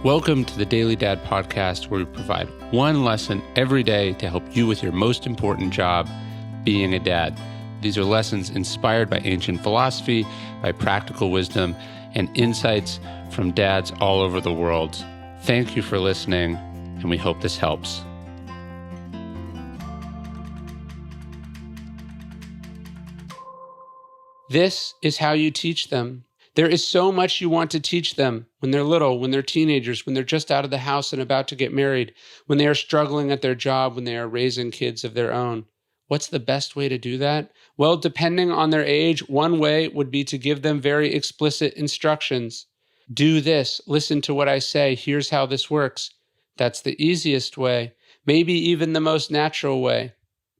Welcome to the Daily Dad Podcast, where we provide one lesson every day to help you with your most important job, being a dad. These are lessons inspired by ancient philosophy, by practical wisdom, and insights from dads all over the world. Thank you for listening, and we hope this helps. This is how you teach them. There is so much you want to teach them when they're little, when they're teenagers, when they're just out of the house and about to get married, when they are struggling at their job, when they are raising kids of their own. What's the best way to do that? Well, depending on their age, one way would be to give them very explicit instructions. Do this, listen to what I say, here's how this works. That's the easiest way, maybe even the most natural way.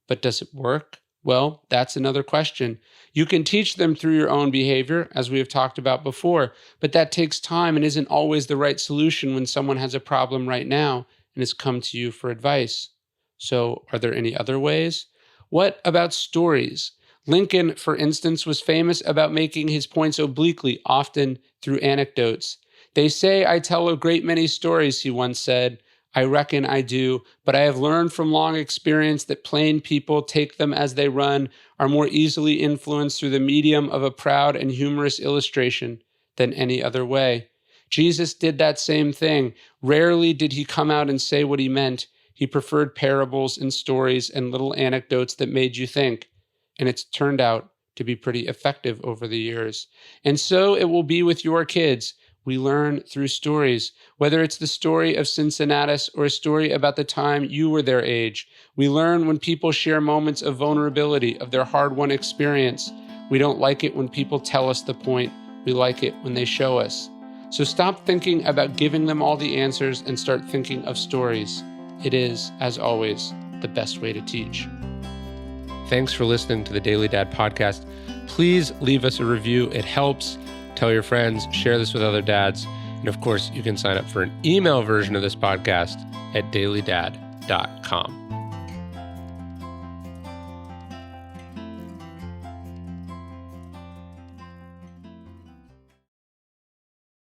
But does it work? Well, that's another question. You can teach them through your own behavior, as we have talked about before, but that takes time and isn't always the right solution when someone has a problem right now and has come to you for advice. So, are there any other ways? What about stories? Lincoln, for instance, was famous about making his points obliquely, often through anecdotes. "They say I tell a great many stories," he once said. "I reckon I do, but I have learned from long experience that plain people take them as they run, are more easily influenced through the medium of a proud and humorous illustration than any other way." Jesus did that same thing. Rarely did he come out and say what he meant. He preferred parables and stories and little anecdotes that made you think. And it's turned out to be pretty effective over the years. And so it will be with your kids. We learn through stories, whether it's the story of Cincinnatus or a story about the time you were their age. We learn when people share moments of vulnerability, of their hard-won experience. We don't like it when people tell us the point. We like it when they show us. So stop thinking about giving them all the answers and start thinking of stories. It is, as always, the best way to teach. Thanks for listening to the Daily Dad Podcast. Please leave us a review. It helps. Tell your friends, share this with other dads. And of course, you can sign up for an email version of this podcast at dailydad.com.